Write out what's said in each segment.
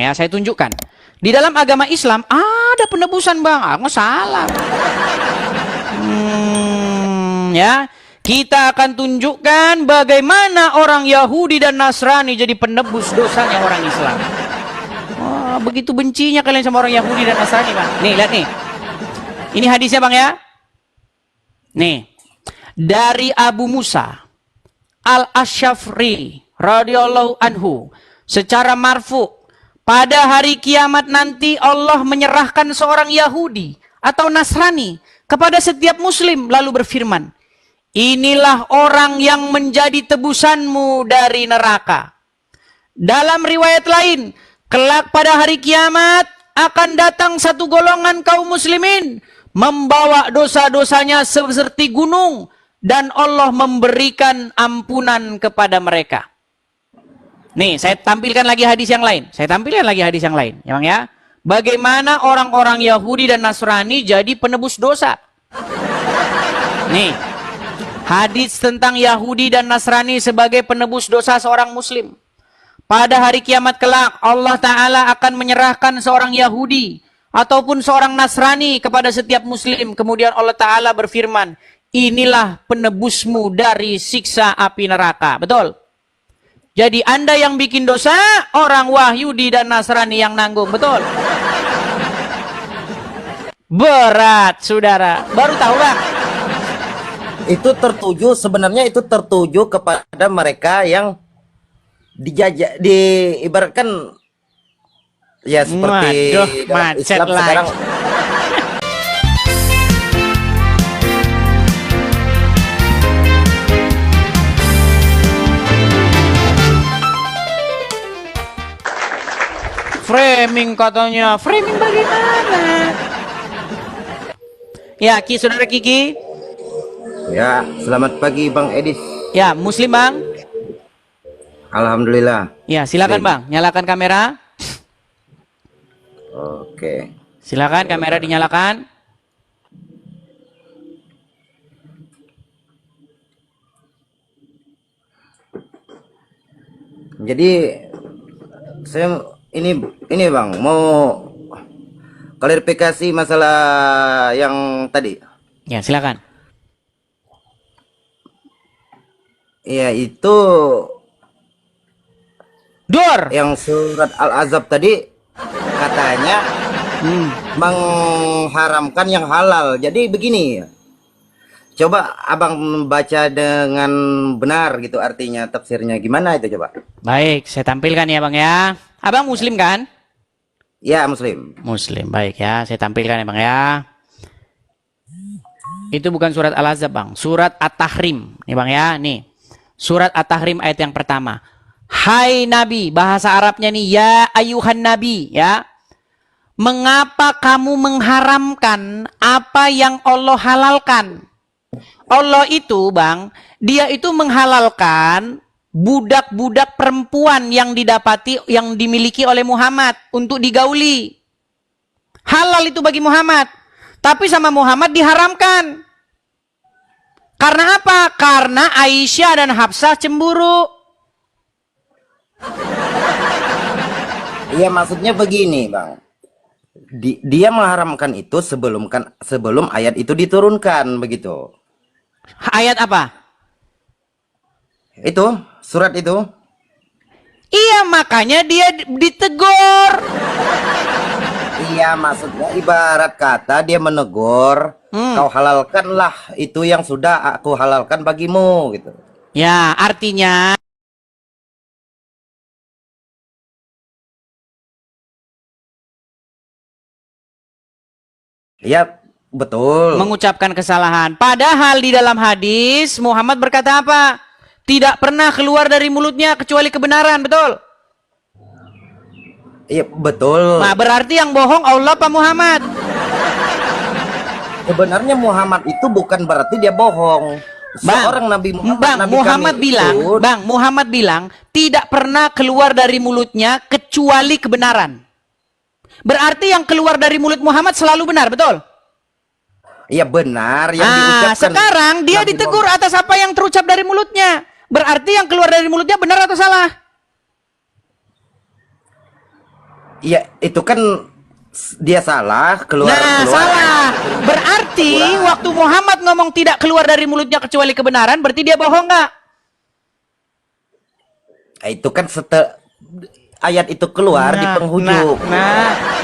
ya, saya tunjukkan. Di dalam agama Islam ada penebusan, Bang. Ah, nggak salah. Ya, kita akan tunjukkan bagaimana orang Yahudi dan Nasrani jadi penebus dosanya orang Islam. Wah, begitu bencinya kalian sama orang Yahudi dan Nasrani, Bang. Nih, lihat nih. Ini hadisnya, Bang, ya. Nih, dari Abu Musa Al-Asy'afri radhiyallahu anhu secara marfu, pada hari kiamat nanti Allah menyerahkan seorang Yahudi atau Nasrani kepada setiap muslim lalu berfirman, inilah orang yang menjadi tebusanmu dari neraka. Dalam riwayat lain, kelak pada hari kiamat akan datang satu golongan kaum muslimin membawa dosa-dosanya seperti gunung dan Allah memberikan ampunan kepada mereka. Nih, saya tampilkan lagi hadis yang lain. Ya, Bang, ya. Bagaimana orang-orang Yahudi dan Nasrani jadi penebus dosa. Nih, hadis tentang Yahudi dan Nasrani sebagai penebus dosa seorang muslim. Pada hari kiamat kelak, Allah Ta'ala akan menyerahkan seorang Yahudi ataupun seorang Nasrani kepada setiap muslim. Kemudian Allah Ta'ala berfirman, inilah penebusmu dari siksa api neraka. Betul? Jadi Anda yang bikin dosa, orang Yahudi dan Nasrani yang nanggung. Betul? Berat, saudara. Baru tahu, Bang? Itu tertuju, sebenarnya itu tertuju kepada mereka yang dijajah, diibaratkan ya seperti macet Islam lagi. sekarang. Framing katanya. Framing bagaimana? Ya, saudara Kiki. Ya, selamat pagi Bang Edis. Ya, muslim, Bang. Alhamdulillah. Ya, silakan Bang, nyalakan kamera. Oke. Silakan kamera dinyalakan. Jadi saya ini Bang mau klarifikasi masalah yang tadi. Ya, silakan. Ya, itu Dor. yang surat Al-Ahzab tadi katanya mengharamkan yang halal. Jadi begini, coba abang membaca dengan benar gitu, artinya tafsirnya gimana itu coba. Baik, saya tampilkan ya Bang ya. Abang muslim kan? Ya, muslim. Muslim, baik ya. Saya tampilkan ya Bang ya. Itu bukan surat Al-Ahzab Bang, surat At-Tahrim. Nih Bang ya, nih. Surat At-Tahrim ayat yang pertama. Hai Nabi, bahasa Arabnya nih, ya ayuhan Nabi, ya. Mengapa kamu mengharamkan apa yang Allah halalkan? Allah itu, Bang, dia itu menghalalkan budak-budak perempuan yang dimiliki oleh Muhammad untuk digauli. Halal itu bagi Muhammad. Tapi sama Muhammad diharamkan. Karena apa? Karena Aisyah dan Hafsah cemburu. Iya, maksudnya begini, Bang. Dia mengharamkan itu sebelum ayat itu diturunkan, begitu. Ayat apa? Itu, surat itu. Iya, makanya dia ditegur. Iya, maksudnya ibarat kata dia menegur, kau halalkanlah itu yang sudah aku halalkan bagimu, gitu. Ya, artinya Ya, betul. mengucapkan kesalahan. Padahal di dalam hadis Muhammad berkata apa? Tidak pernah keluar dari mulutnya kecuali kebenaran, betul? Iya, betul. Nah, berarti yang bohong Allah apa Muhammad? Sebenarnya Muhammad itu bukan berarti dia bohong. Seorang Nabi Muhammad, Bang, Nabi Muhammad kami bilang, itu, Bang, Muhammad bilang tidak pernah keluar dari mulutnya kecuali kebenaran. Berarti yang keluar dari mulut Muhammad selalu benar, betul? iya benar yang diucapkan. Sekarang dia Nabi ditegur Muhammad. atas apa yang terucap dari mulutnya. Berarti yang keluar dari mulutnya benar atau salah? Iya, itu kan dia salah, keluar Nah, keluar. salah. Berarti waktu Muhammad ngomong tidak keluar dari mulutnya kecuali kebenaran, berarti dia bohong nggak? Itu kan ayat itu keluar di penghujung.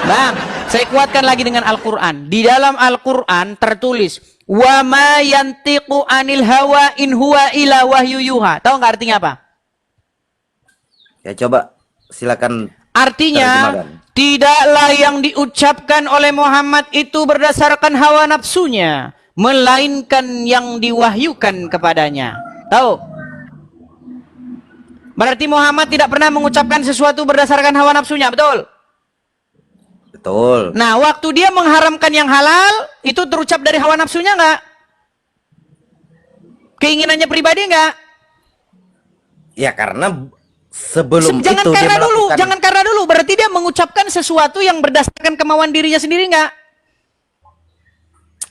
Bang, saya kuatkan lagi dengan Al-Quran. Di dalam Al-Quran tertulis, wa ma yantiqu anil hawa in huwa ila wahyu yuha. Tahu nggak artinya apa? Ya coba silakan Artinya, terjemahkan. tidaklah yang diucapkan oleh Muhammad itu berdasarkan hawa nafsunya, melainkan yang diwahyukan kepadanya. Tahu? Berarti Muhammad tidak pernah mengucapkan sesuatu berdasarkan hawa nafsunya, betul? Betul. Nah, waktu dia mengharamkan yang halal, itu terucap dari hawa nafsunya nggak? Keinginannya pribadi nggak? Ya karena sebelum Jangan itu dia karena dulu, melakukan. jangan karena dulu. Berarti dia mengucapkan sesuatu yang berdasarkan kemauan dirinya sendiri nggak?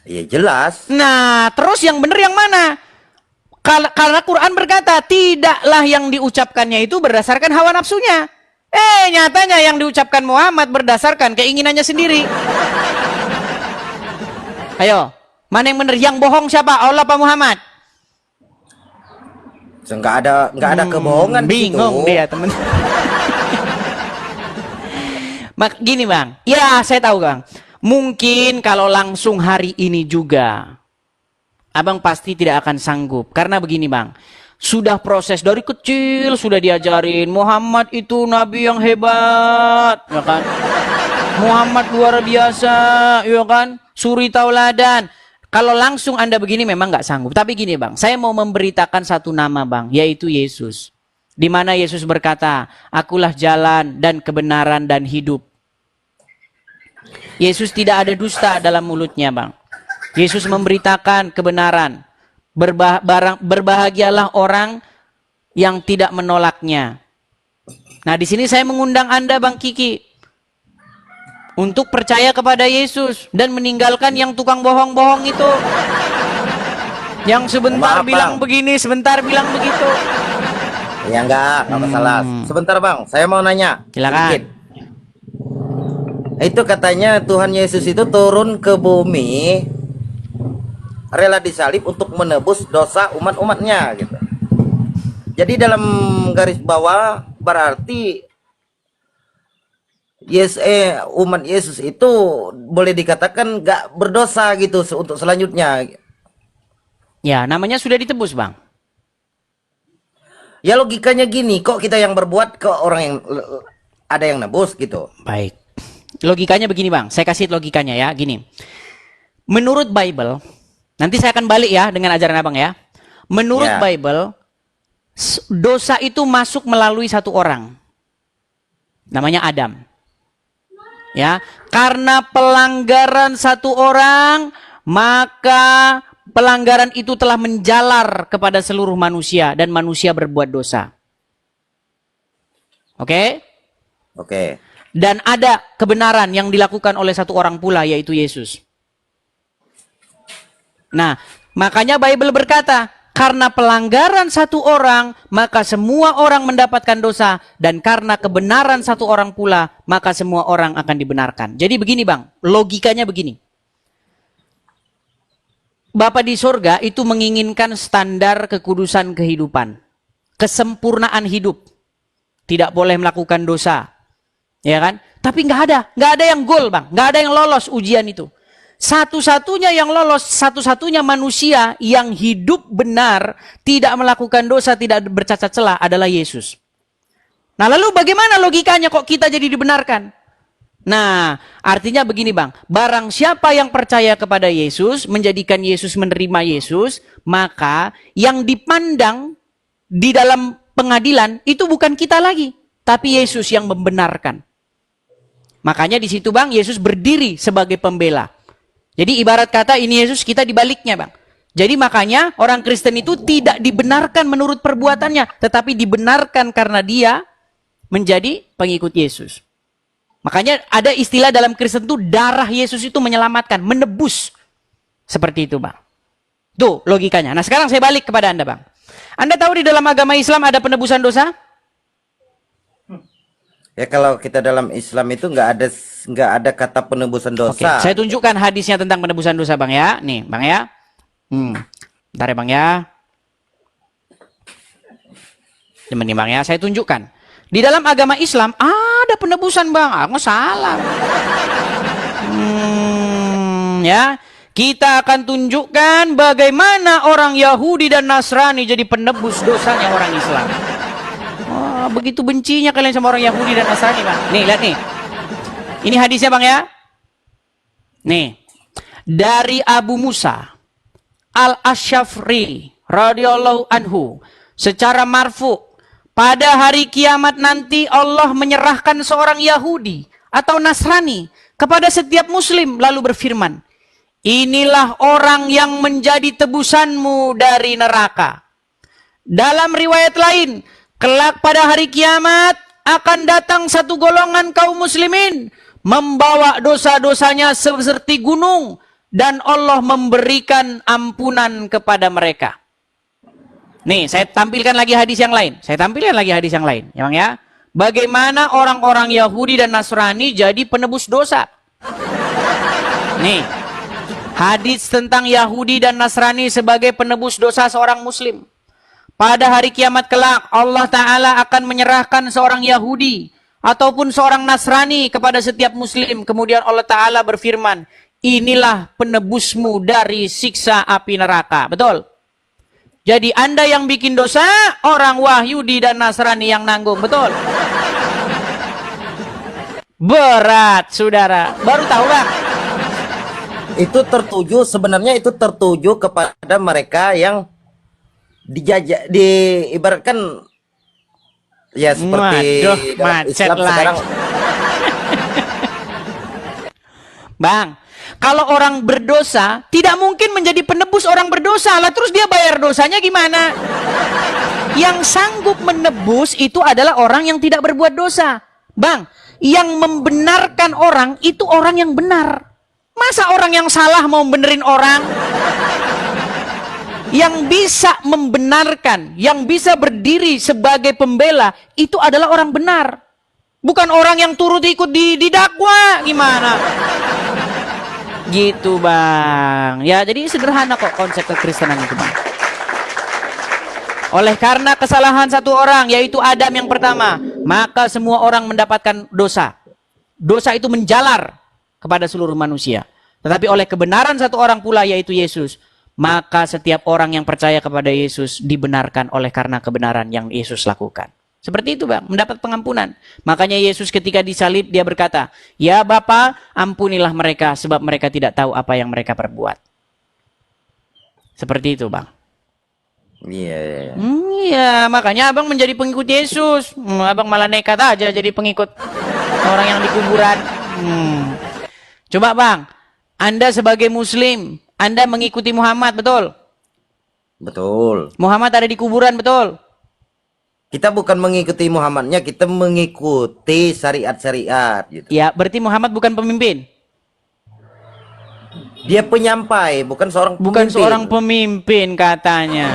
Ya jelas. Nah, terus yang benar yang mana? Karena Quran berkata, tidaklah yang diucapkannya itu berdasarkan hawa nafsunya. Nyatanya yang diucapkan Muhammad berdasarkan keinginannya sendiri. Ayo, mana yang benar? Yang bohong siapa? Allah apa Muhammad? Nggak ada kebohongan di situ. Bingung dia, temen. Gini bang, ya saya tahu bang. Mungkin kalau langsung hari ini juga, abang pasti tidak akan sanggup. Karena begini bang, sudah proses dari kecil, sudah diajarin Muhammad itu nabi yang hebat, ya kan? Muhammad luar biasa, ya kan? Suri tauladan. Kalau langsung Anda begini memang nggak sanggup. Tapi gini bang, saya mau memberitakan satu nama bang, yaitu Yesus. Di mana Yesus berkata, akulah jalan dan kebenaran dan hidup. Yesus tidak ada dusta dalam mulutnya bang. Yesus memberitakan kebenaran. Berbahagialah orang yang tidak menolaknya. Nah di sini saya mengundang Anda bang Kiki untuk percaya kepada Yesus dan meninggalkan yang tukang bohong-bohong itu. Yang sebentar Maaf, bilang Bang. begini, sebentar bilang begitu. Ya nggak masalah. Sebentar bang, saya mau nanya. Silakan. Sedikit. Itu katanya Tuhan Yesus itu turun ke bumi, rela disalib untuk menebus dosa umat-umatnya gitu. Jadi dalam garis bawah berarti umat Yesus itu boleh dikatakan gak berdosa gitu untuk selanjutnya. Ya, namanya sudah ditebus, Bang. Ya logikanya gini, kok kita yang berbuat, kok orang yang ada yang nebus gitu. Baik. Logikanya begini, Bang. Saya kasih logikanya ya, gini. Menurut Bible, nanti saya akan balik ya dengan ajaran Abang ya. Menurut Ya. Bible, dosa itu masuk melalui satu orang. Namanya Adam. Ya, karena pelanggaran satu orang, maka pelanggaran itu telah menjalar kepada seluruh manusia dan manusia berbuat dosa. Oke? Oke. Dan ada kebenaran yang dilakukan oleh satu orang pula, yaitu Yesus. Nah, makanya Bible berkata, karena pelanggaran satu orang, maka semua orang mendapatkan dosa. Dan karena kebenaran satu orang pula, maka semua orang akan dibenarkan. Jadi begini bang, logikanya begini. Bapa di sorga itu menginginkan standar kekudusan kehidupan. Kesempurnaan hidup. Tidak boleh melakukan dosa. Ya kan? Tapi nggak ada yang gol bang, nggak ada yang lolos ujian itu. Satu-satunya yang lolos, satu-satunya manusia yang hidup benar, tidak melakukan dosa, tidak bercacat celah adalah Yesus. Nah lalu bagaimana logikanya kok kita jadi dibenarkan? Nah artinya begini bang, barang siapa yang percaya kepada Yesus, menjadikan Yesus menerima Yesus, maka yang dipandang di dalam pengadilan itu bukan kita lagi, tapi Yesus yang membenarkan. Makanya di situ bang, Yesus berdiri sebagai pembela. Jadi ibarat kata ini Yesus, kita dibaliknya bang. Jadi makanya orang Kristen itu tidak dibenarkan menurut perbuatannya, tetapi dibenarkan karena dia menjadi pengikut Yesus. Makanya ada istilah dalam Kristen itu, darah Yesus itu menyelamatkan, menebus. Seperti itu bang. Tuh logikanya. Nah sekarang saya balik kepada Anda bang. Anda tahu di dalam agama Islam ada penebusan dosa? Ya kalau kita dalam Islam itu nggak ada kata penebusan Oke, dosa. saya tunjukkan hadisnya tentang penebusan dosa, Bang ya. Nih, Bang ya. Bentar ya, Bang ya. Nih, Bang ya, saya tunjukkan. Di dalam agama Islam ada penebusan, Bang. Ah, nggak salah. Ya, kita akan tunjukkan bagaimana orang Yahudi dan Nasrani jadi penebus dosanya orang Islam. Wah, begitu bencinya kalian sama orang Yahudi dan Nasrani, Bang. Nih, lihat nih. Ini hadisnya, Bang ya. Nih. Dari Abu Musa Al-Asy'afri radhiyallahu anhu secara marfu, pada hari kiamat nanti Allah menyerahkan seorang Yahudi atau Nasrani kepada setiap muslim lalu berfirman, inilah orang yang menjadi tebusanmu dari neraka. Dalam riwayat lain, kelak pada hari kiamat akan datang satu golongan kaum muslimin membawa dosa-dosanya seperti gunung dan Allah memberikan ampunan kepada mereka. Nih, saya tampilkan lagi hadis yang lain. Ya, Bang ya. Bagaimana orang-orang Yahudi dan Nasrani jadi penebus dosa. Nih, hadis tentang Yahudi dan Nasrani sebagai penebus dosa seorang muslim. Pada hari kiamat kelak, Allah Ta'ala akan menyerahkan seorang Yahudi ataupun seorang Nasrani kepada setiap muslim. Kemudian Allah Ta'ala berfirman, inilah penebusmu dari siksa api neraka. Betul? Jadi Anda yang bikin dosa, orang Yahudi dan Nasrani yang nanggung. Betul? Berat, saudara. Baru tahu, Bang? Sebenarnya itu tertuju kepada mereka yang diibaratkan ya seperti dalam Islam sekarang. Bang, kalau orang berdosa tidak mungkin menjadi penebus orang berdosa lah, terus dia bayar dosanya gimana? Yang sanggup menebus itu adalah orang yang tidak berbuat dosa. Bang, yang membenarkan orang itu orang yang benar. Masa orang yang salah mau benerin orang? Yang bisa membenarkan, yang bisa berdiri sebagai pembela itu adalah orang benar. Bukan orang yang turut ikut didakwa. Gimana? Gitu, Bang. Ya, jadi sederhana kok konsep kekristenan itu, Bang. Oleh karena kesalahan satu orang, yaitu Adam yang pertama, maka semua orang mendapatkan dosa. Dosa itu menjalar kepada seluruh manusia. Tetapi oleh kebenaran satu orang pula, yaitu Yesus, maka setiap orang yang percaya kepada Yesus dibenarkan oleh karena kebenaran yang Yesus lakukan. Seperti itu, Bang, mendapat pengampunan. Makanya Yesus ketika disalib dia berkata, ya Bapa, ampunilah mereka sebab mereka tidak tahu apa yang mereka perbuat. Seperti itu, Bang. Iya. Iya, makanya Abang menjadi pengikut Yesus. Abang malah nekat aja jadi pengikut orang yang di kuburan. Coba, Bang, Anda sebagai Muslim, Anda mengikuti Muhammad, betul? Betul. Muhammad ada di kuburan, betul? Kita bukan mengikuti Muhammadnya, kita mengikuti syariat-syariat gitu. Ya, berarti Muhammad bukan pemimpin. Dia penyampai, bukan seorang pemimpin. Bukan seorang pemimpin katanya.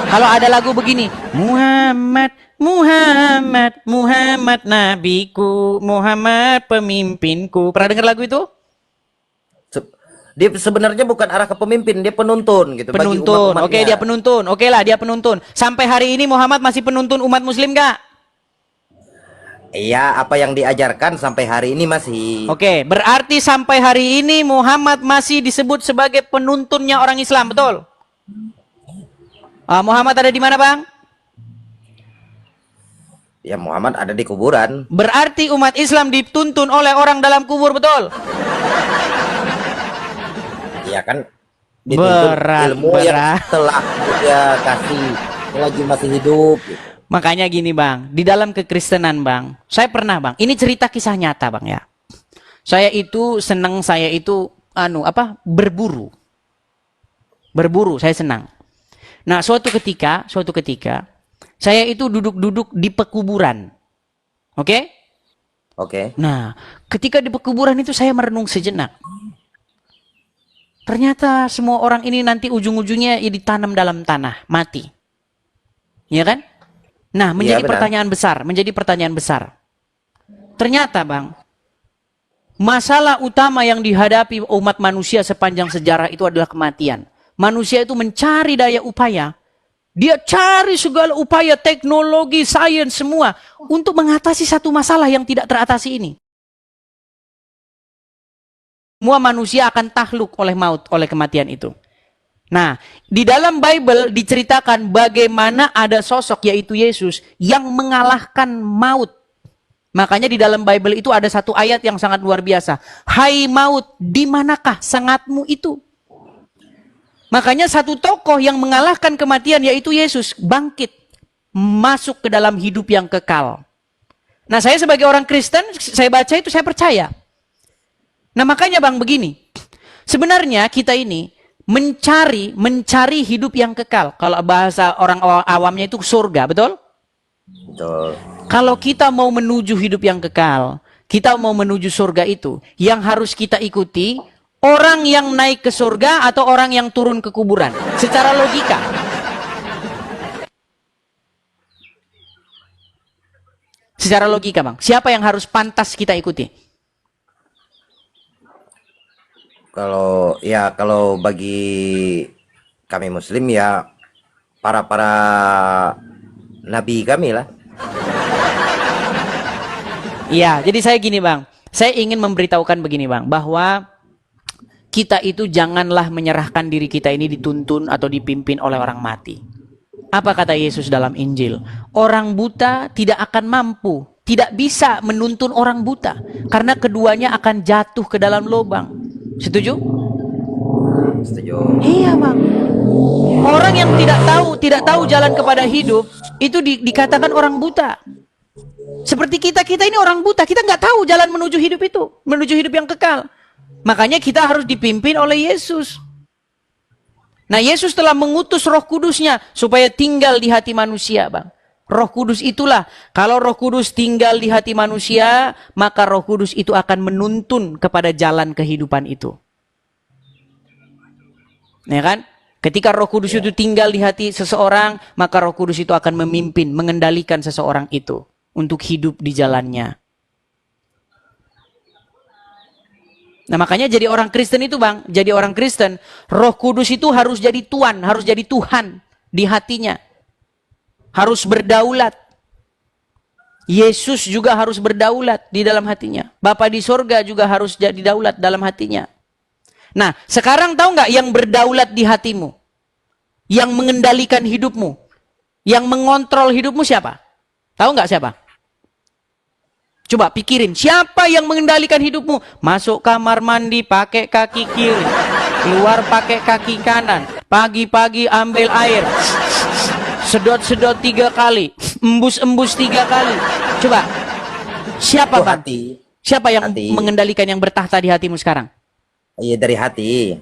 Kalau ada lagu begini, Muhammad, Muhammad, Muhammad nabiku, Muhammad pemimpinku. Pernah dengar lagu itu? Dia sebenarnya bukan arah ke pemimpin, dia penuntun gitu. Penuntun, oke, dia penuntun. Oke lah, dia penuntun. Sampai hari ini Muhammad masih penuntun umat muslim gak? Iya, apa yang diajarkan sampai hari ini masih. Oke, berarti sampai hari ini Muhammad masih disebut sebagai penuntunnya orang Islam, betul? Muhammad ada di mana, Bang? Ya, Muhammad ada di kuburan. Berarti umat Islam dituntun oleh orang dalam kubur, betul? Ya kan, dituntun ilmu yang berat. telah dia kasih lagi masih hidup gitu. Makanya gini, Bang, di dalam kekristenan, Bang, saya pernah, Bang, ini cerita kisah nyata, Bang, ya. Saya itu senang, berburu. Berburu, saya senang. Nah, suatu ketika, saya itu duduk-duduk di pekuburan. Oke? Oke. Nah, ketika di pekuburan itu saya merenung sejenak. Ternyata semua orang ini nanti ujung-ujungnya ya ditanam dalam tanah, mati. Ya kan? Nah, menjadi pertanyaan besar, Ternyata Bang, masalah utama yang dihadapi umat manusia sepanjang sejarah itu adalah kematian. Manusia itu mencari daya upaya. Dia cari segala upaya, teknologi, sains, semua untuk mengatasi satu masalah yang tidak teratasi ini. Semua manusia akan takluk oleh maut, oleh kematian itu. Nah, di dalam Bible diceritakan bagaimana ada sosok yaitu Yesus yang mengalahkan maut. Makanya di dalam Bible itu ada satu ayat yang sangat luar biasa. Hai maut, di manakah sangatmu itu? Makanya satu tokoh yang mengalahkan kematian yaitu Yesus bangkit, masuk ke dalam hidup yang kekal. Nah, saya sebagai orang Kristen, saya baca itu saya percaya. Nah, makanya Bang begini. Sebenarnya kita ini mencari hidup yang kekal. Kalau bahasa orang awamnya itu surga, betul? Betul. Kalau kita mau menuju hidup yang kekal, kita mau menuju surga itu, yang harus kita ikuti orang yang naik ke surga atau orang yang turun ke kuburan. Secara logika. Secara logika Bang, siapa yang harus pantas kita ikuti? Kalau bagi kami Muslim ya para nabi kami lah. Iya, jadi saya gini Bang, saya ingin memberitahukan begini Bang, bahwa kita itu janganlah menyerahkan diri kita ini dituntun atau dipimpin oleh orang mati. Apa kata Yesus dalam Injil? Orang buta tidak akan mampu, tidak bisa menuntun orang buta, karena keduanya akan jatuh ke dalam lubang. Setuju? Setuju. Iya Bang. Orang yang tidak tahu jalan kepada hidup itu dikatakan orang buta. Seperti kita ini orang buta, kita nggak tahu jalan menuju hidup itu, menuju hidup yang kekal. Makanya kita harus dipimpin oleh Yesus. Nah, Yesus telah mengutus Roh Kudusnya supaya tinggal di hati manusia, Bang. Roh Kudus itulah, kalau Roh Kudus tinggal di hati manusia, maka Roh Kudus itu akan menuntun kepada jalan kehidupan itu. Ya kan? Ketika Roh Kudus itu tinggal di hati seseorang, maka Roh Kudus itu akan memimpin, mengendalikan seseorang itu untuk hidup di jalannya. Nah, makanya jadi orang Kristen itu Bang, jadi orang Kristen, Roh Kudus itu harus jadi Tuan, harus jadi Tuhan di hatinya. Harus berdaulat. Yesus juga harus berdaulat di dalam hatinya. Bapa di sorga juga harus jadi daulat dalam hatinya. Nah, sekarang tahu nggak yang berdaulat di hatimu? Yang mengendalikan hidupmu? Yang mengontrol hidupmu siapa? Tahu nggak siapa? Coba pikirin, siapa yang mengendalikan hidupmu? Masuk kamar mandi pakai kaki kiri, keluar pakai kaki kanan, pagi-pagi ambil air, sedot-sedot 3 kali, embus-embus 3 kali. Coba, siapa Bang? Hati. Siapa yang hati. mengendalikan yang bertahta di hatimu sekarang? Iya, dari hati.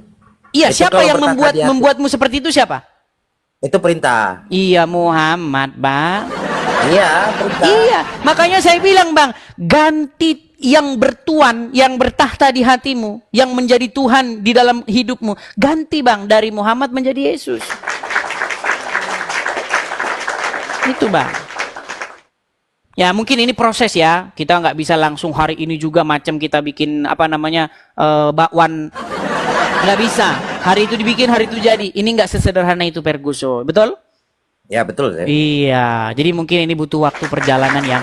Iya, Itu siapa yang kalau bertahta di hati. membuatmu seperti itu siapa? Itu perintah. Iya, Muhammad, Bang. Iya, perintah. Iya, makanya saya bilang Bang, ganti yang bertuan, yang bertahta di hatimu, yang menjadi Tuhan di dalam hidupmu. Ganti Bang, dari Muhammad menjadi Yesus. Itu Bang. Ya mungkin ini proses ya, kita nggak bisa langsung hari ini juga macam kita bikin apa namanya bakwan, nggak bisa. Hari itu dibikin, hari itu jadi. Ini nggak sesederhana itu Ferguson, betul? Ya betul. Ya. Iya, jadi mungkin ini butuh waktu perjalanan yang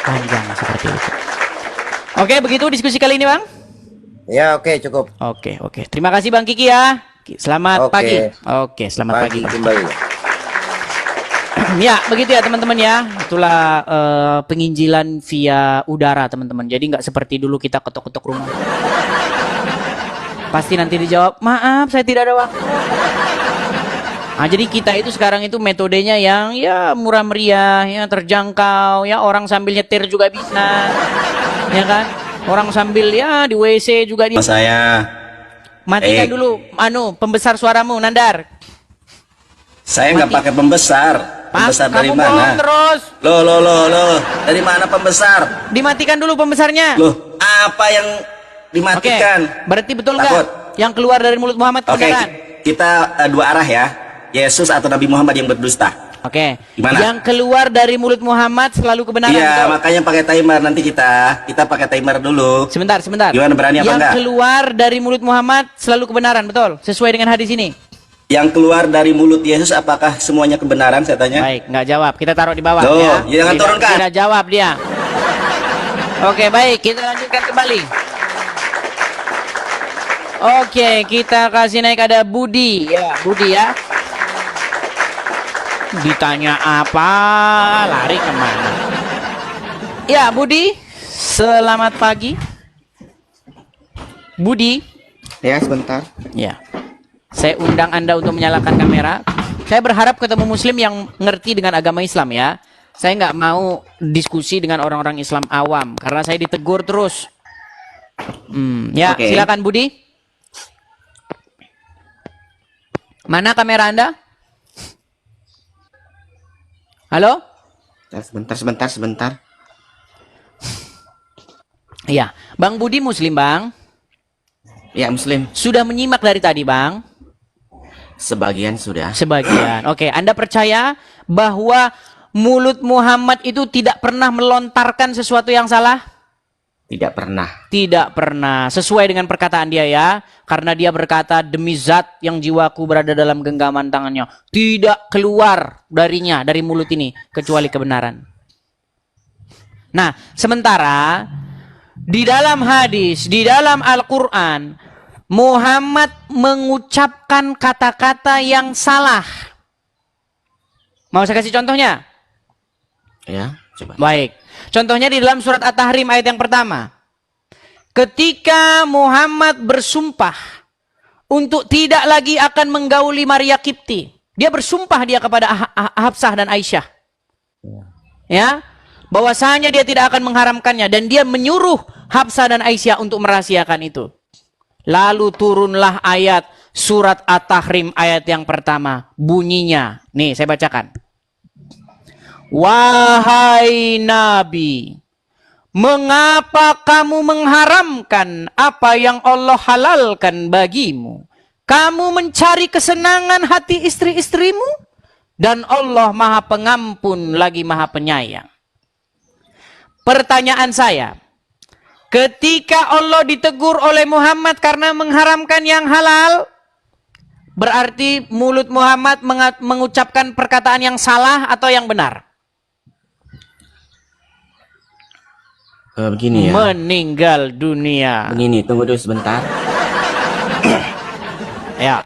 panjang seperti itu. Oke, begitu diskusi kali ini Bang? Ya oke, cukup. Oke. Terima kasih Bang Kiki ya. Selamat pagi. Oke, selamat pagi. Kembali. Ya, begitu ya teman-teman ya. Itulah penginjilan via udara teman-teman. Jadi nggak seperti dulu kita ketok-ketok rumah. Pasti nanti dijawab, maaf saya tidak ada waktu. Nah, jadi kita itu sekarang itu metodenya yang ya murah meriah, ya terjangkau, ya orang sambil nyetir juga bisa, ya kan? Orang sambil ya di WC juga dia. Saya matikan dulu, pembesar suaramu, Nandar. Saya nggak pakai pembesar. Pembesar dari kamu mana? bohong terus. Loh. Dari mana pembesar? Dimatikan dulu pembesarnya. Loh, apa yang dimatikan? Oke, berarti betul Takut. nggak? Yang keluar dari mulut Muhammad Oke, kebenaran. kita dua arah ya. Yesus atau Nabi Muhammad yang berdusta. Oke. Gimana? Yang keluar dari mulut Muhammad selalu kebenaran. Iya, betul? makanya pakai timer nanti kita pakai timer dulu. Sebentar. Gimana, berani apa Yang enggak? keluar dari mulut Muhammad selalu kebenaran, betul? Sesuai dengan hadis ini. Yang keluar dari mulut Yesus apakah semuanya kebenaran, saya tanya? Baik, nggak jawab. Kita taruh di bawah Loh, ya. jangan turunkan. Tidak jawab dia. Oke, baik. Kita lanjutkan kembali. Oke, kita kasih naik ada Budi. Ya, Budi ya. Ditanya apa? Lari kemana? Ya, Budi. Selamat pagi. Budi. Ya, sebentar. Ya. Saya undang Anda untuk menyalakan kamera. Saya berharap ketemu Muslim yang ngerti dengan agama Islam ya. Saya nggak mau diskusi dengan orang-orang Islam awam karena saya ditegur terus. Ya, Oke. silakan Budi. Mana kamera Anda? Halo? Ya, sebentar. Iya, Bang Budi Muslim, Bang. Ya, Muslim. Sudah menyimak dari tadi, Bang? Sebagian sudah. Sebagian. Oke, Anda percaya bahwa mulut Muhammad itu tidak pernah melontarkan sesuatu yang salah? Tidak pernah. Tidak pernah. Sesuai dengan perkataan dia ya. Karena dia berkata, demi zat yang jiwaku berada dalam genggaman tangannya. Tidak keluar darinya, dari mulut ini, kecuali kebenaran. Nah, sementara di dalam hadis, di dalam Al-Quran, Muhammad mengucapkan kata-kata yang salah. Mau saya kasih contohnya? Ya, coba. Baik. Contohnya di dalam surat At-Tahrim ayat yang pertama. Ketika Muhammad bersumpah untuk tidak lagi akan menggauli Maria Kipti. Dia bersumpah dia kepada Hafsah dan Aisyah. Ya. Bahwasanya dia tidak akan mengharamkannya. Dan dia menyuruh Hafsah dan Aisyah untuk merahasiakan itu. Lalu turunlah ayat surat At-Tahrim ayat yang pertama. Bunyinya. Nih saya bacakan. Wahai Nabi, mengapa kamu mengharamkan apa yang Allah halalkan bagimu? Kamu mencari kesenangan hati istri-istrimu? Dan Allah Maha Pengampun lagi Maha Penyayang. Pertanyaan saya, ketika Allah ditegur oleh Muhammad karena mengharamkan yang halal, berarti mulut Muhammad mengucapkan perkataan yang salah atau yang benar? Begini ya. Meninggal dunia. Begini, tunggu dulu sebentar. Ya.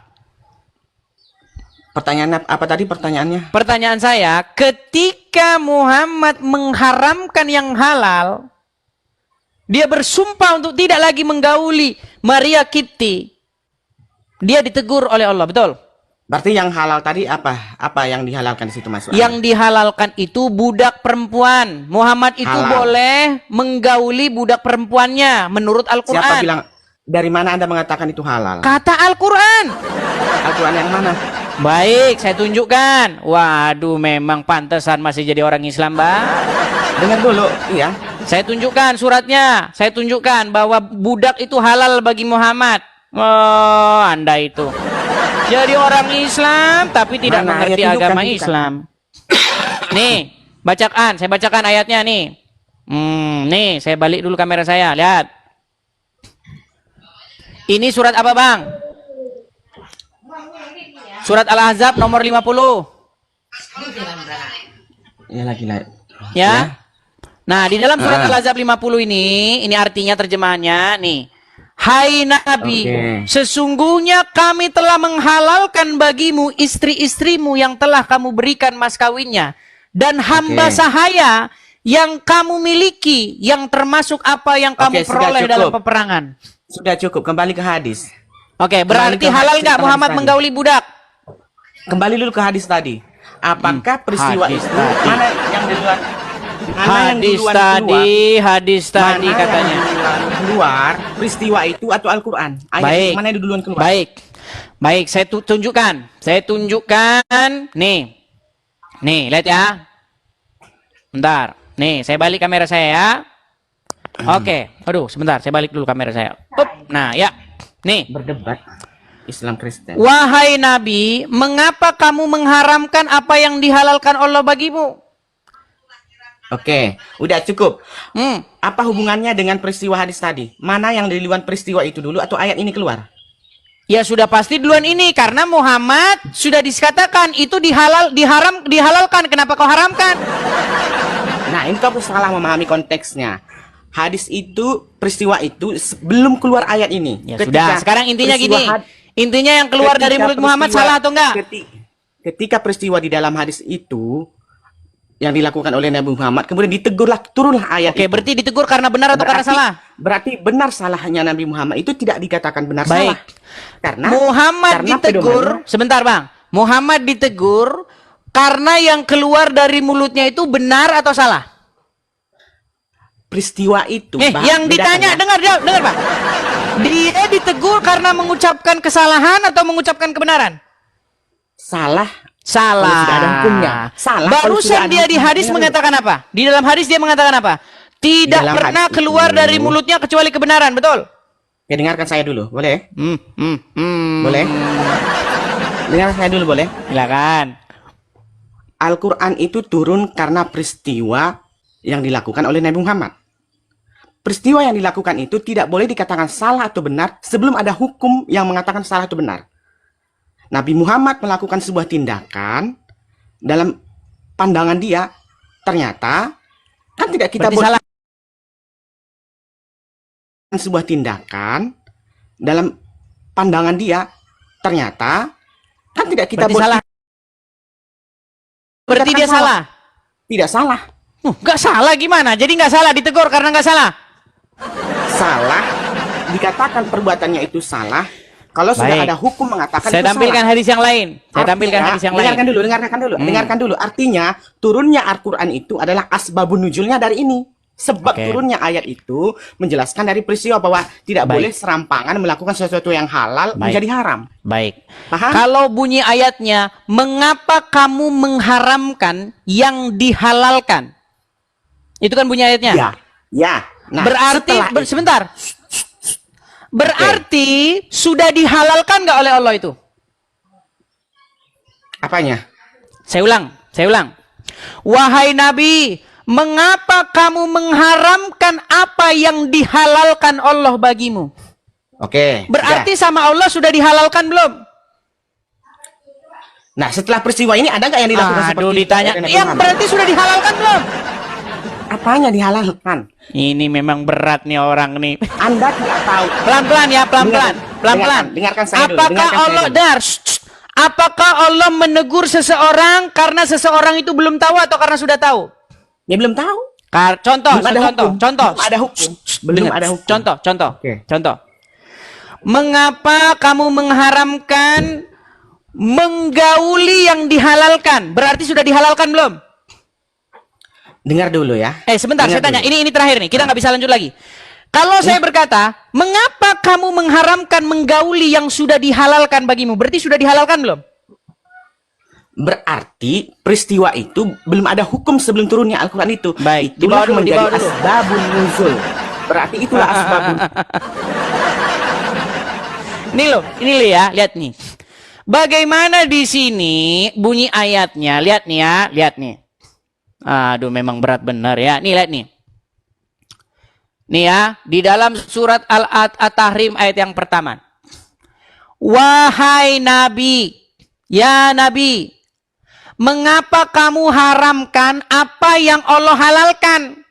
Pertanyaan apa tadi pertanyaannya? Pertanyaan saya, ketika Muhammad mengharamkan yang halal, dia bersumpah untuk tidak lagi menggauli Maria Kipti. Dia ditegur oleh Allah, betul? Berarti yang halal tadi apa? Apa yang dihalalkan di situ masuk? Yang dihalalkan itu budak perempuan. Muhammad itu Halal. boleh menggauli budak perempuannya menurut Al-Quran. Siapa bilang? Dari mana Anda mengatakan itu halal? Kata Al-Quran. Al-Quran yang mana? Baik, saya tunjukkan. Waduh, memang pantesan masih jadi orang Islam, Bang. Dengar dulu, iya. Saya tunjukkan suratnya. Saya tunjukkan bahwa budak itu halal bagi Muhammad. Oh, Anda itu jadi orang Islam tapi tidak Mana? mengerti Tunjukkan, agama tunjukkan. Islam. Nih, bacakan. Saya bacakan ayatnya nih. Nih, saya balik dulu kamera saya. Lihat. Ini surat apa, Bang? Surat Al-Ahzab nomor 50. Ya lagi lah. Ya. Nah, di dalam surat Al-Ahzab 50 ini artinya terjemahannya nih. Hai Nabi, sesungguhnya kami telah menghalalkan bagimu istri-istrimu yang telah kamu berikan mas kawinnya. Dan hamba sahaya yang kamu miliki, yang termasuk apa yang kamu peroleh dalam peperangan. Sudah cukup, kembali ke hadis. Oke, berarti halal nggak Muhammad menggauli budak? Kembali dulu ke hadis tadi. Apakah peristiwa Hadis itu tadi. mana yang duluan? Hadis tadi katanya. Keluar peristiwa itu atau Al-Quran? Baik. Mana yang duluan keluar? Baik, saya tunjukkan. Saya tunjukkan. Nih, lihat ya. Bentar. Nih, saya balik kamera saya ya. Oke. Aduh, sebentar. Saya balik dulu kamera saya. Up. Nah, ya. Nih. Berdebat. Islam Kristen. Wahai Nabi, mengapa kamu mengharamkan apa yang dihalalkan Allah bagimu? Oke, udah cukup. Hmm. Apa hubungannya dengan peristiwa hadis tadi? Mana yang duluan peristiwa itu dulu atau ayat ini keluar? Ya sudah pasti duluan ini, karena Muhammad sudah dikatakan itu dihalalkan. Kenapa kau haramkan? Nah, ini kau salah memahami konteksnya. Hadis itu, peristiwa itu belum keluar ayat ini. Ya sudah, sekarang intinya peristiwa gini. Intinya yang keluar dari mulut Muhammad salah atau enggak? Ketika peristiwa di dalam hadis itu yang dilakukan oleh Nabi Muhammad, kemudian turunlah ayat. Oke, itu. berarti ditegur karena benar atau karena salah? Berarti benar salahnya Nabi Muhammad itu tidak dikatakan benar Baik. salah. Karena Muhammad ditegur, sebentar Bang. Muhammad ditegur karena yang keluar dari mulutnya itu benar atau salah? peristiwa itu, Bang, yang ditanya, dengar Bang. Dia ditegur karena mengucapkan kesalahan atau mengucapkan kebenaran? Salah. Salah. Kalau sudah ada hukumnya. Salah. Barusan dia di hadis mengatakan apa? Di dalam hadis dia mengatakan apa? Tidak pernah keluar dari mulutnya kecuali kebenaran, betul? Ya, dengarkan saya dulu, boleh? Boleh? Dengarkan saya dulu, boleh? Silakan. Al-Quran itu turun karena peristiwa yang dilakukan oleh Nabi Muhammad. Peristiwa yang dilakukan itu tidak boleh dikatakan salah atau benar sebelum ada hukum yang mengatakan salah atau benar. Nabi Muhammad melakukan sebuah tindakan, dalam pandangan dia ternyata kan tidak kita boleh salah. Sebuah tindakan, dalam pandangan dia ternyata kan tidak kita boleh salah. Berarti dia salah. Tidak salah. Nggak salah gimana? Jadi nggak salah, ditegur karena nggak salah. Salah dikatakan perbuatannya itu salah kalau sudah Baik. ada hukum mengatakan Saya itu tampilkan salah. hadis yang lain. Saya tampilkan hadis yang lain. Dengarkan dulu. Artinya turunnya Al-Quran itu adalah asbabun nuzulnya dari ini. Sebab turunnya ayat itu menjelaskan dari peristiwa bahwa tidak boleh serampangan melakukan sesuatu yang halal menjadi haram. Baik. Paham? Kalau bunyi ayatnya, mengapa kamu mengharamkan yang dihalalkan? Itu kan bunyi ayatnya. Ya. Nah, berarti sebentar. Berarti sudah dihalalkan nggak oleh Allah itu? Apanya? Saya ulang. Wahai Nabi, mengapa kamu mengharamkan apa yang dihalalkan Allah bagimu? Oke. Berarti sama Allah sudah dihalalkan belum? Nah, setelah peristiwa ini ada nggak yang dilakukan seperti itu? Ditanya. Yang berarti sudah dihalalkan belum? Apanya dihalalkan? Ini memang berat nih orang nih. Anda tidak tahu. Pelan-pelan ya, pelan-pelan. Dengarkan saya dulu. Apakah Allah apakah Allah menegur seseorang karena seseorang itu belum tahu atau karena sudah tahu? Ya belum tahu. Contoh. Belum ada hukum. Belum ada hukum. Contoh. Mengapa kamu mengharamkan menggauli yang dihalalkan? Berarti sudah dihalalkan belum? Dengar dulu ya. Sebentar, saya tanya. Ini terakhir nih. Kita nggak bisa lanjut lagi. Kalau saya berkata, mengapa kamu mengharamkan menggauli yang sudah dihalalkan bagimu? Berarti sudah dihalalkan belum? Berarti peristiwa itu belum ada hukum sebelum turunnya Al-Quran itu. Baik, itulah dibawa menjadi dulu. asbabun nuzul. Berarti itulah asbabun. Ini loh ya, lihat nih. Bagaimana di sini bunyi ayatnya? Lihat nih. Aduh, memang berat benar ya. Nih, lihat nih. Nih ya, di dalam surat At-Tahrim ayat yang pertama. Wahai Nabi, ya Nabi, mengapa kamu haramkan apa yang Allah halalkan?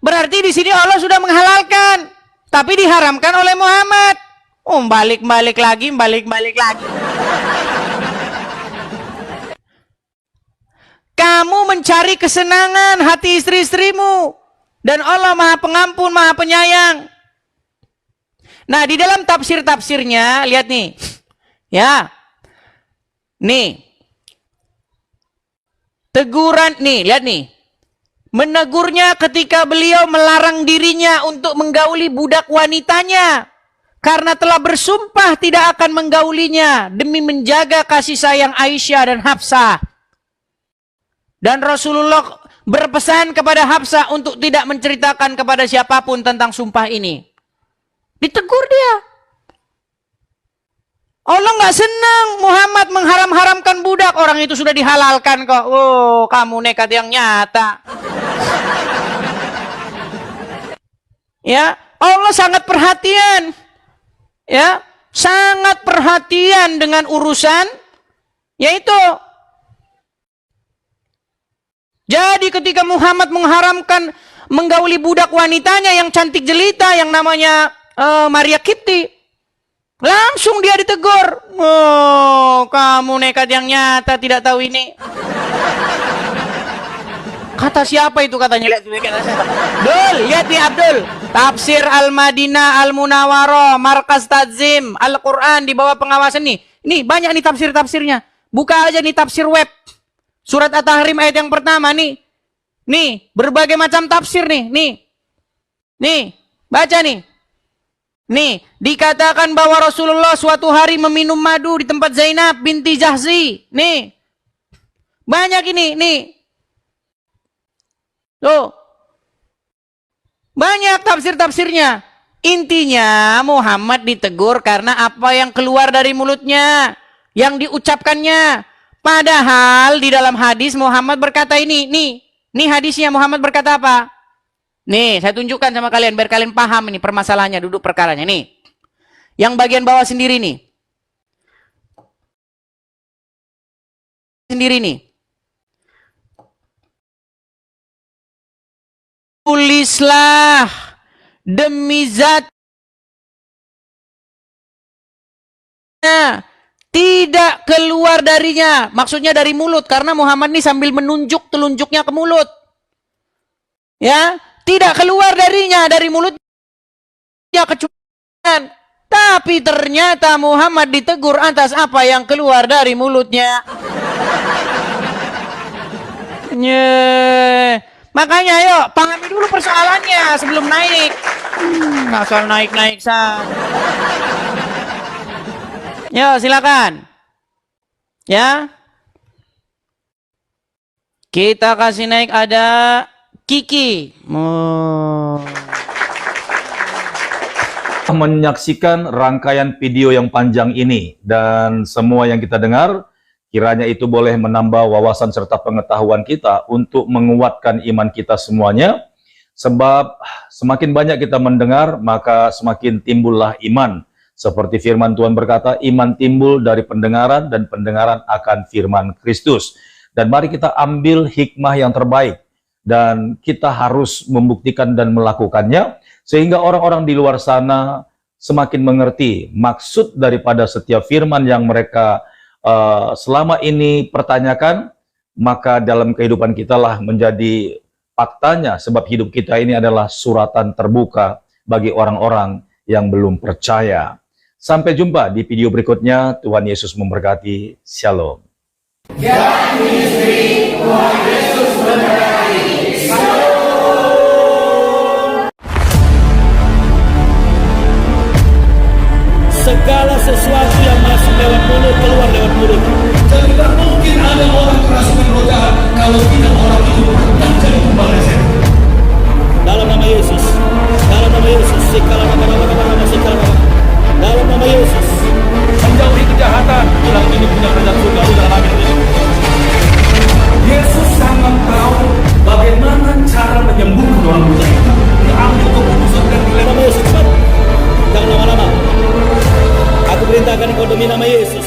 Berarti di sini Allah sudah menghalalkan, tapi diharamkan oleh Muhammad. Balik-balik lagi. Kamu mencari kesenangan hati istri-istrimu. Dan Allah Maha Pengampun, Maha Penyayang. Nah, di dalam tafsir-tafsirnya, lihat nih. Ya. Nih. Teguran, nih, lihat nih. Menegurnya ketika beliau melarang dirinya untuk menggauli budak wanitanya. Karena telah bersumpah tidak akan menggaulinya demi menjaga kasih sayang Aisyah dan Hafsah. Dan Rasulullah berpesan kepada Hafsah untuk tidak menceritakan kepada siapapun tentang sumpah ini. Ditegur dia. Allah nggak senang Muhammad mengharam-haramkan budak. Orang itu sudah dihalalkan kok. Oh, kamu nekat yang nyata. Ya, Allah sangat perhatian. Ya, sangat perhatian dengan urusan yaitu. Jadi ketika Muhammad mengharamkan menggauli budak wanitanya yang cantik jelita yang namanya Maria Kipti, langsung dia ditegur. Oh, kamu nekat yang nyata tidak tahu ini. Kata siapa itu katanya? Lihat Abdul, lihat nih Abdul. Tafsir Al-Madinah Al-Munawwarah, Markas Tadzim, Al-Quran di bawah pengawasan nih. Ini banyak nih tafsir-tafsirnya. Buka aja nih tafsir web. Surat At-Tahrim ayat yang pertama nih. Nih, berbagai macam tafsir nih. Nih, baca nih. Nih, dikatakan bahwa Rasulullah suatu hari meminum madu di tempat Zainab binti Jahzi. Nih. Banyak ini, nih. Tuh. Banyak tafsir-tafsirnya. Intinya Muhammad ditegur karena apa yang keluar dari mulutnya, yang diucapkannya. Padahal di dalam hadis Muhammad berkata ini, nih hadisnya Muhammad berkata apa? Nih, saya tunjukkan sama kalian biar kalian paham ini permasalahannya, duduk perkaranya nih. Yang bagian bawah sendiri nih. Tulislah demi zat tidak keluar darinya, maksudnya dari mulut, karena Muhammad ini sambil menunjuk telunjuknya ke mulut, ya, tidak keluar darinya dari mulutnya kecuali, tapi ternyata Muhammad ditegur atas apa yang keluar dari mulutnya. Makanya yuk pahami dulu persoalannya sebelum naik. Asal naik-naik sah. Yo, silakan. Ya. Kita kasih naik ada Kiki. Menyaksikan rangkaian video yang panjang ini dan semua yang kita dengar kiranya itu boleh menambah wawasan serta pengetahuan kita untuk menguatkan iman kita semuanya, sebab semakin banyak kita mendengar maka semakin timbullah iman. Seperti firman Tuhan berkata, iman timbul dari pendengaran dan pendengaran akan firman Kristus. Dan mari kita ambil hikmah yang terbaik dan kita harus membuktikan dan melakukannya sehingga orang-orang di luar sana semakin mengerti maksud daripada setiap firman yang mereka selama ini pertanyakan, maka dalam kehidupan kita lah menjadi faktanya, sebab hidup kita ini adalah suratan terbuka bagi orang-orang yang belum percaya. Sampai jumpa di video berikutnya. Tuhan Yesus memberkati. Shalom. Segala sesuatu yang masuk lewat mulut keluar lewat mulut. Tidak mungkin ada orang kerasukan roh jahat kalau tidak orang itu menjadi kembali sehat. Dalam nama Yesus, dalam nama Yesus, dalam nama Yesus, menjauhi kejahatan. Bilang ini punya kerajaan surga dalam nama Yesus. Yesus sangat tahu bagaimana cara menyembuhkan orang buta. Diambil keputusan dan nama Yesus. Jangan lama-lama. Aku perintahkan kau demi nama Yesus.